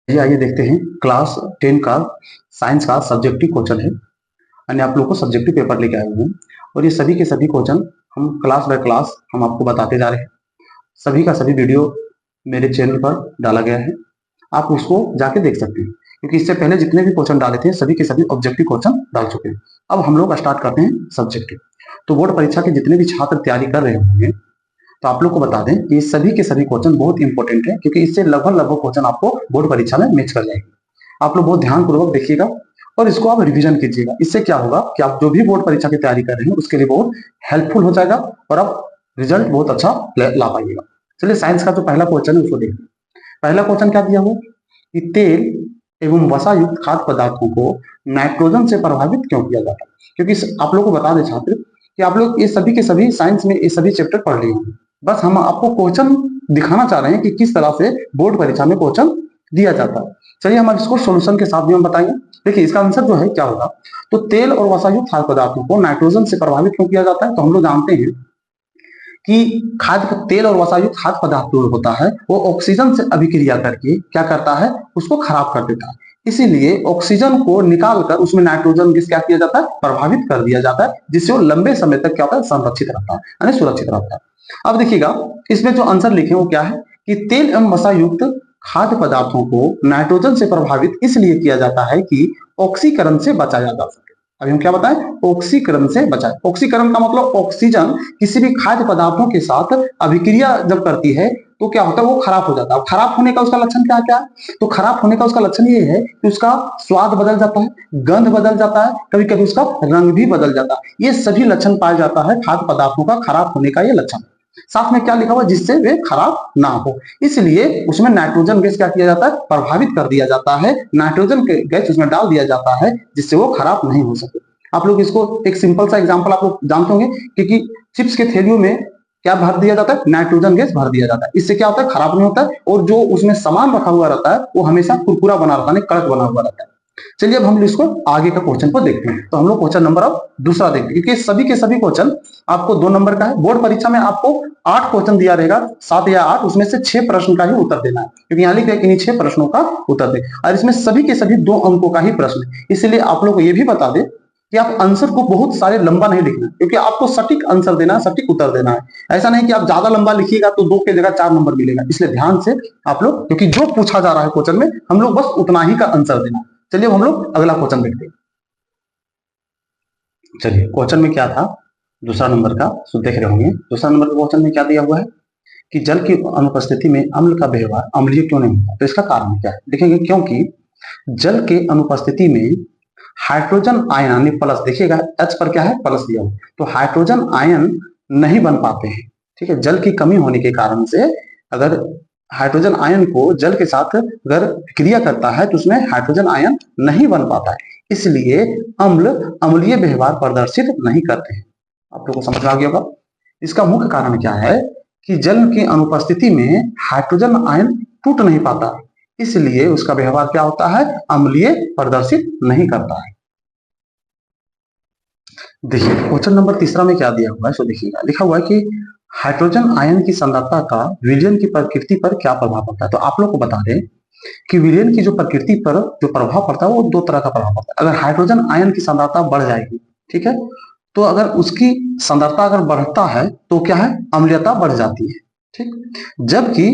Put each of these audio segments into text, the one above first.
ये आइए देखते हैं क्लास 10 का साइंस का सब्जेक्टिव क्वेश्चन है। यानी आप लोग को सब्जेक्टिव पेपर लेके आए हुए हैं और ये सभी के सभी क्वेश्चन हम क्लास बाय क्लास हम आपको बताते जा रहे हैं। सभी का सभी वीडियो मेरे चैनल पर डाला गया है, आप उसको जाके देख सकते हैं, क्योंकि इससे पहले जितने भी क्वेश्चन डाले थे सभी के सभी ऑब्जेक्टिव क्वेश्चन डाल चुके हैं। अब हम लोग स्टार्ट करते हैं सब्जेक्टिव। तो बोर्ड परीक्षा के जितने भी छात्र तैयारी कर रहे होंगे तो आप लोग को बता दें कि सभी के सभी क्वेश्चन बहुत इंपॉर्टेंट है, क्योंकि इससे लगभग क्वेश्चन आपको बोर्ड परीक्षा में मैच कर जाएंगे। आप लोग बहुत ध्यानपूर्वक देखिएगा और इसको आप रिवीजन कीजिएगा। इससे क्या होगा कि आप जो भी बोर्ड परीक्षा की तैयारी कर रहे हैं उसके लिए बहुत हेल्पफुल हो जाएगा और आप रिजल्ट बहुत अच्छा ला पाइएगा। चलिए साइंस का जो पहला क्वेश्चन है उसको देखते हैं। पहला क्वेश्चन क्या दिया हुआ कि तेल एवं वसा युक्त खाद्य पदार्थों को नाइट्रोजन से प्रभावित क्यों किया जाता है। क्योंकि आप लोग को बता दें छात्र कि आप लोग ये सभी के सभी साइंस में ये सभी चैप्टर पढ़ लिए होंगे, बस हम आपको क्वेश्चन दिखाना चाह रहे हैं कि किस तरह से बोर्ड परीक्षा में क्वेश्चन दिया जाता है। चलिए हम इसको सॉल्यूशन के साथ भी हम बताएंगे। देखिए इसका आंसर जो है क्या होगा, तो तेल और वसायुक्त खाद्य पदार्थों को नाइट्रोजन से प्रभावित क्यों किया जाता है। तो हम लोग जानते हैं कि खाद्य तेल और वसायुक्त खाद्य पदार्थ जो होता है वो ऑक्सीजन से अभिक्रिया करके क्या करता है, उसको खराब कर देता है। इसीलिए ऑक्सीजन को निकालकर उसमें नाइट्रोजन गैस क्या किया जाता है, प्रभावित कर दिया जाता है, जिससे वो लंबे समय तक क्या होता है, संरक्षित रहता है, यानी सुरक्षित रहता है। अब देखिएगा इसमें जो आंसर लिखे वो क्या है कि तेल एवं वसायुक्त खाद्य पदार्थों को नाइट्रोजन से प्रभावित इसलिए किया जाता है कि ऑक्सीकरण से बचाया जा सके। अभी हम क्या बताएं, ऑक्सीकरण से बचाए। ऑक्सीकरण का मतलब ऑक्सीजन किसी भी खाद्य पदार्थों के साथ अभिक्रिया जब करती है तो क्या होता है, वो खराब हो जाता है। खराब होने का उसका लक्षण क्या क्या है, तो खराब होने का उसका लक्षण ये है कि उसका स्वाद बदल जाता है, गंध बदल जाता है, कभी कभी उसका रंग भी बदल जाता है। ये सभी लक्षण पाया जाता है खाद्य पदार्थों का खराब होने का ये लक्षण। साथ में क्या लिखा हुआ, जिससे वे खराब ना हो, इसलिए उसमें नाइट्रोजन गैस क्या किया जाता है, प्रभावित कर दिया जाता है। नाइट्रोजन गैस उसमें डाल दिया जाता है जिससे वो खराब नहीं हो सके। आप लोग इसको एक सिंपल सा एग्जांपल आप लोग जानते होंगे, क्योंकि चिप्स के थैलियों में क्या भर दिया जाता है, नाइट्रोजन गैस भर दिया जाता है। इससे क्या होता है, खराब नहीं होता है और जो उसमें सामान रखा हुआ रहता है वो हमेशा कुरकुरा बना रहता है, कड़क बना हुआ रहता है। चलिए अब हम इसको आगे का क्वेश्चन को देखते हैं। तो हम लोग क्वेश्चन नंबर अब दूसरा देखते हैं, क्योंकि सभी के सभी क्वेश्चन आपको 2 नंबर का है। बोर्ड परीक्षा में आपको 8 क्वेश्चन दिया रहेगा, 7 या 8, उसमें से 6 प्रश्न का ही उत्तर देना है, क्योंकि यहाँ लिख दिया कि 6 प्रश्नों का उत्तर दे, और इसमें सभी के सभी 2 अंकों का ही प्रश्न है। इसलिए आप लोग को यह भी बता दे कि आप आंसर को बहुत सारे लंबा नहीं लिखना, क्योंकि आपको सटीक आंसर देना है, सटीक उत्तर देना है। ऐसा नहीं कि आप ज्यादा लंबा लिखिएगा तो 2 के जगह 4 नंबर मिलेगा। इसलिए ध्यान से आप लोग, क्योंकि जो पूछा जा रहा है क्वेश्चन में हम लोग बस उतना ही का आंसर देना। चलिए हम लोग अगला क्वेश्चन देखते हैं। चलिए क्वेश्चन में क्या था, दूसरा नंबर का, तो देख रहे होंगे दूसरा नंबर के क्वेश्चन में क्या दिया हुआ है कि जल की अनुपस्थिति में अम्ल का व्यवहार अम्लीय क्यों नहीं होता। तो इसका कारण क्या है, देखेंगे क्योंकि जल के अनुपस्थिति में हाइड्रोजन आयन यानी प्लस, देखिएगा एच पर क्या है, प्लस दिया हुआ, तो हाइड्रोजन आयन नहीं बन पाते हैं। ठीक है, जल की कमी होने के कारण से अगर हाइड्रोजन आयन को जल के साथ अगर क्रिया करता है तो उसमें हाइड्रोजन आयन नहीं बन पाता है, इसलिए अम्ल अम्लीय व्यवहार प्रदर्शित नहीं करते हैं। आप लोगों को समझ आ गया होगा। इसका मुख्य कारण क्या है कि जल की अनुपस्थिति में हाइड्रोजन आयन टूट नहीं पाता, इसलिए उसका व्यवहार क्या होता है, अम्लीय प्रदर्शित नहीं करता है। देखिए क्वेश्चन नंबर तीसरा में क्या दिया हुआ है, सो देखिएगा लिखा हुआ है कि हाइड्रोजन आयन की सांद्रता का विलयन की प्रकृति पर क्या प्रभाव पड़ता है। तो आप लोग को बता दें कि विलयन की जो प्रकृति पर जो प्रभाव पड़ता है वो 2 तरह का प्रभाव पड़ता है। अगर हाइड्रोजन आयन की सांद्रता बढ़ जाएगी, ठीक है, तो अगर उसकी सांद्रता अगर बढ़ता है तो क्या है, अम्लीयता बढ़ जाती है। ठीक, जबकि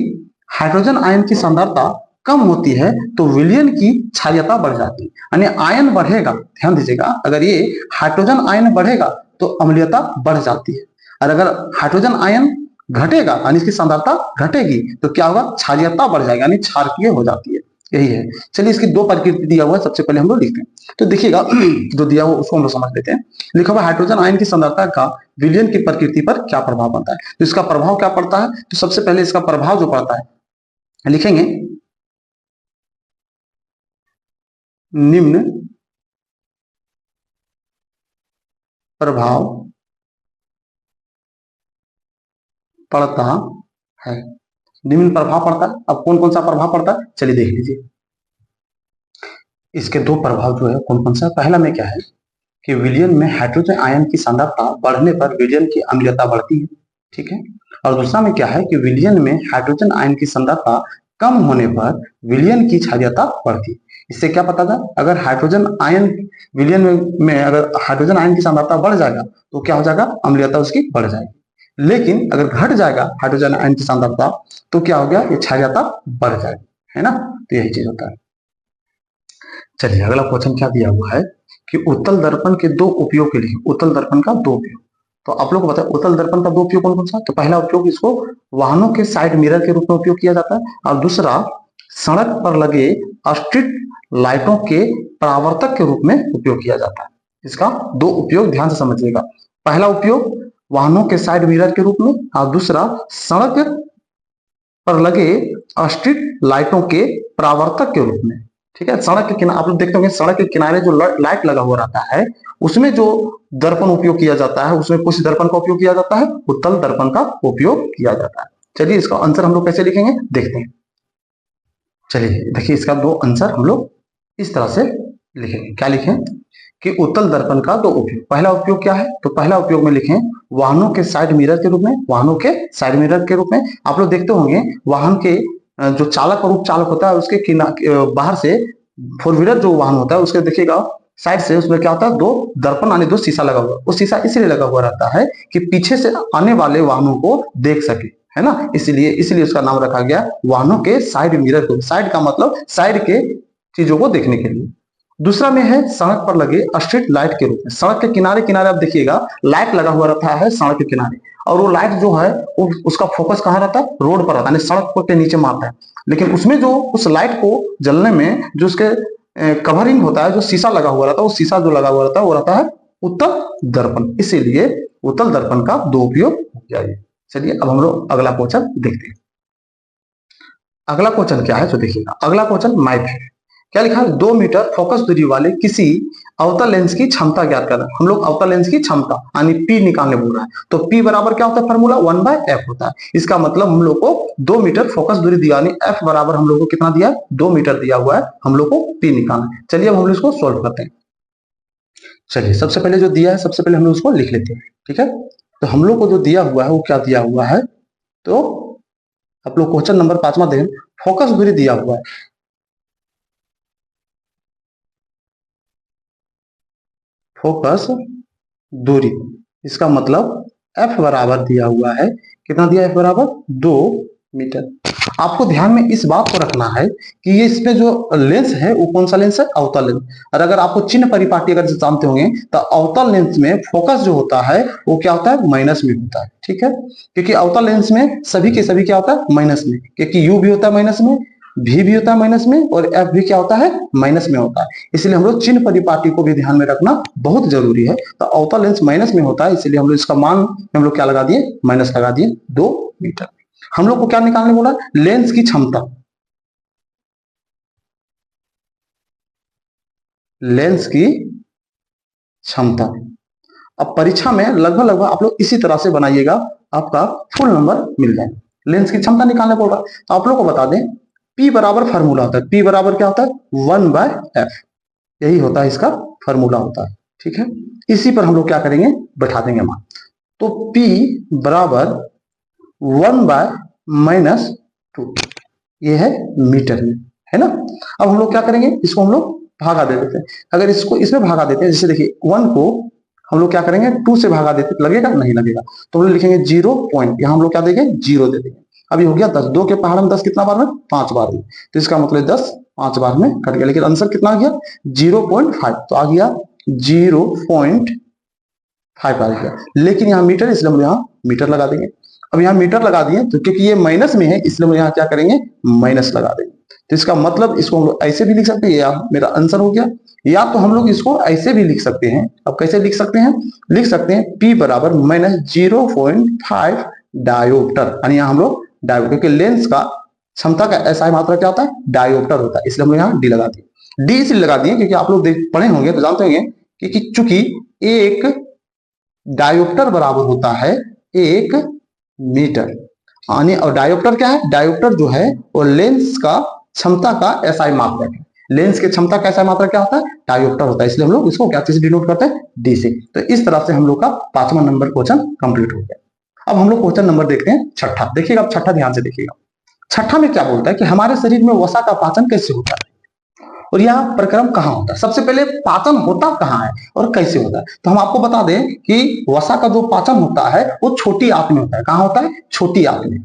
हाइड्रोजन आयन की सांद्रता कम होती है तो विलयन की क्षारीयता बढ़ जाती है, यानी आयन बढ़ेगा। ध्यान दीजिएगा, अगर ये हाइड्रोजन आयन बढ़ेगा तो अम्लीयता बढ़ जाती है, और अगर हाइड्रोजन आयन घटेगा यानी इसकी सांद्रता घटेगी तो क्या होगा, क्षारीयता बढ़ जाएगी, यानी क्षारकीय हो जाती है। यही है। चलिए इसकी 2 प्रकृति दिया हुआ है, सबसे पहले हम लोग लिखते हैं। तो देखिएगा जो दिया हुआ उसको हम लोग समझ लेते हैं। लिखा हुआ हाइड्रोजन आयन की सांद्रता का विलयन की प्रकृति पर क्या प्रभाव पड़ता है। तो इसका प्रभाव क्या पड़ता है, तो सबसे पहले इसका प्रभाव जो पड़ता है लिखेंगे, निम्न प्रभाव पड़ता है। निम्न प्रभाव पड़ता है। अब कौन कौन सा प्रभाव पड़ता है, चलिए देख लीजिए। इसके 2 प्रभाव जो है कौन कौन सा, पहला में क्या है कि विलयन में हाइड्रोजन आयन की सांद्रता बढ़ने पर विलयन की अम्लीयता बढ़ती है। ठीक है, और दूसरा में क्या है कि विलयन में हाइड्रोजन आयन की सांद्रता कम होने पर विलयन की क्षारीयता बढ़ती। इससे क्या पता था, अगर हाइड्रोजन आयन विलयन में अगर हाइड्रोजन आयन की सांद्रता बढ़ जाएगा तो क्या हो जाएगा, अम्लीयता उसकी बढ़ जाएगी। लेकिन अगर घट जाएगा हाइड्रोजन आयन की सांद्रता तो क्या हो गया, ये क्षारीयता बढ़ जाएगी, है ना। तो यही चीज होता है। चलिए अगला क्वेश्चन क्या दिया हुआ है कि उत्तल दर्पण के दो उपयोग के लिए, उत्तल दर्पण का दो उपयोग। तो आप लोग को पता है उत्तल दर्पण का दो उपयोग कौन कौन सा। तो पहला उपयोग इसको वाहनों के साइड मिरर के रूप में उपयोग किया जाता है, और दूसरा सड़क पर लगे स्ट्रीट लाइटों के परावर्तक के रूप में उपयोग किया जाता है। इसका दो उपयोग ध्यान से समझिएगा। पहला उपयोग वाहनों के साइड मिरर के रूप में, और दूसरा सड़क पर लगे स्ट्रीट लाइटों के परावर्तक के रूप में। ठीक है, सड़क के किनारे आप लोग देखते होंगे, सड़क के किनारे जो लाइट लगा हुआ रहता है उसमें जो दर्पण उपयोग किया जाता है, उसमें कुछ दर्पण का उपयोग किया जाता है, उत्तल दर्पण का उपयोग किया जाता है। चलिए इसका आंसर हम लोग कैसे लिखेंगे देखते हैं। चलिए देखिए इसका दो आंसर हम लोग इस तरह से लिखेंगे। क्या लिखें कि उत्तल दर्पण का दो उपयोग। पहला उपयोग क्या है, तो पहला उपयोग में लिखें वाहनों के साइड मिरर के रूप में, वाहनों के साइड मिरर के रूप में। आप लोग देखते होंगे वाहन के जो चालक और उपचालक होता है उसके बाहर से फोर व्हीलर जो वाहन होता है उसके देखिएगा साइड से उसमें क्या होता है, दो दर्पण यानी दो शीशा लगा हुआ। वो शीशा इसलिए लगा हुआ रहता है कि पीछे से आने वाले वाहनों को देख सके, है ना। इसलिए उसका नाम रखा गया वाहनों के साइड मिरर को। साइड का मतलब साइड के चीजों को देखने के लिए। दूसरा में है सड़क पर लगे स्ट्रीट लाइट के रूप में। सड़क के किनारे किनारे आप देखिएगा लाइट लगा हुआ रहता है सड़क के किनारे, और वो लाइट जो है उसका फोकस कहाँ रहता है, रोड पर रहता है, सड़क के नीचे मारता है। लेकिन उसमें जो उस लाइट को जलने में जो उसके कवरिंग होता है, जो शीशा लगा हुआ रहता है, वो शीशा जो लगा हुआ रहता है वो रहता है उत्तल दर्पण। इसीलिए उत्तल दर्पण का दो उपयोग हो गया। चलिए अब हम लोग अगला क्वेश्चन देखते हैं। अगला क्वेश्चन क्या है जो देखिएगा, अगला क्वेश्चन मैथ है। क्या लिखा है, 2 मीटर फोकस दूरी वाले किसी अवतल लेंस की क्षमता ज्ञात करना। हम लोग अवतल लेंस की क्षमता यानी पी निकालने बोल रहा है। तो पी बराबर क्या होता है, फॉर्मूला 1/f होता है। इसका मतलब हम लोग को 2 मीटर फोकस दूरी दिया, यानी f बराबर हम लोग को कितना दिया है, 2 मीटर दिया हुआ है, हम लोग को पी निकालना है। चलिए अब हम लोग इसको सोल्व करते हैं। चलिए सबसे पहले जो दिया है सबसे पहले हम लोग उसको लिख लेते हैं। ठीक है, तो हम लोग को जो दिया हुआ है वो क्या दिया हुआ है, तो आप लोग क्वेश्चन नंबर 5वां देखें, फोकस दूरी दिया हुआ है। फोकस दूरी, इसका मतलब f बराबर दिया हुआ है, कितना दिया, f बराबर 2 मीटर। आपको ध्यान में इस बात को रखना है कि ये इसमें जो लेंस है वो कौन सा लेंस है, अवतल लेंस। और अगर आपको चिन्ह परिपाटी अगर जानते होंगे तो अवतल लेंस में फोकस जो होता है वो क्या होता है, माइनस में होता है। ठीक है, क्योंकि अवतल लेंस में सभी के सभी क्या होता है, माइनस में, क्योंकि यू भी होता है माइनस में, भी होता है माइनस में, और एफ भी क्या होता है, माइनस में होता है। इसलिए हम लोग चिन्ह परिपाटी को भी ध्यान में रखना बहुत जरूरी है। तो अवतल लेंस माइनस में होता है, इसलिए हम लोग इसका मान हम लोग क्या लगा दिए, माइनस लगा दिए 2 मीटर। हम लोग को क्या निकालने बोला, लेंस की क्षमता, लेंस की क्षमता। अब परीक्षा में लगभग लगभग आप लोग इसी तरह से बनाइएगा, आपका फुल नंबर मिल जाएगा। लेंस की क्षमता निकालने बोल रहा है तो आप लोग को बता दें P बराबर फार्मूला होता है, P बराबर क्या होता है, 1/f, यही होता है इसका फार्मूला होता है। ठीक है, इसी पर हम लोग क्या करेंगे, बैठा देंगे मान। तो P बराबर 1/-2, ये है मीटर में, है ना। अब हम लोग क्या करेंगे, इसको हम लोग भागा दे देते हैं। अगर इसको इसमें भागा देते हैं, जैसे देखिए 1 को हम लोग क्या करेंगे, 2 से भागा देते, लगेगा नहीं लगेगा, तो हम लोग लिखेंगे 0 पॉइंट, यहाँ हम लोग क्या देंगे, 0 दे देंगे। अभी हो गया 10, 2 के पहाड़ में 10 कितना बार में, 5 बार में, तो इसका मतलब 10 5 बार में कट गया, लेकिन आंसर कितना आ गया, 0.5, तो आ गया 0.5 आ गया। लेकिन यहाँ मीटर, इसलिए हम यहाँ मीटर लगा देंगे। अब यहाँ मीटर लगा दिए तो क्योंकि ये माइनस में है इसलिए हम यहाँ क्या करेंगे, माइनस लगा देंगे। तो इसका मतलब इसको हम लोग ऐसे भी लिख सकते हैं, या मेरा आंसर हो गया, या तो हम लोग इसको ऐसे भी लिख सकते हैं। अब कैसे लिख सकते हैं, लिख सकते हैं P बराबर -0.5 डायोप्टर, यानी यहाँ हम लोग डायोप्टर, क्योंकि लेंस का क्षमता का एसआई मात्रा क्या होता है, डायोप्टर होता है, इसलिए हम लोग यहाँ डी लगा दिए। डी इसलिए लगा दिए क्योंकि आप लोग पढ़े होंगे तो जानते होंगे कि चूंकि एक डायोप्टर बराबर होता है 1 मीटर, यानी और डायोप्टर क्या है, डायोप्टर जो है वो लेंस का क्षमता का एसआई मात्रक है। लेंस की क्षमता का एसआई मात्रक क्या होता है, डायोप्टर होता है, इसलिए हम लोग इसको क्या चीज डिनोट करते हैं, डी से। तो इस तरह से हम लोग का 5वां नंबर क्वेश्चन कंप्लीट हो गया। अब हम लोग क्वेश्चन नंबर देखते हैं छठा। देखिएगा अब छठा ध्यान से देखिएगा। छठा में क्या बोलता है कि हमारे शरीर में वसा का पाचन कैसे होता है और यह प्रक्रम कहाँ होता है। सबसे पहले पाचन होता कहाँ है और कैसे होता है, तो हम आपको बता दें कि वसा का जो पाचन होता है वो छोटी आंत में होता है। कहाँ होता है? छोटी आंत में।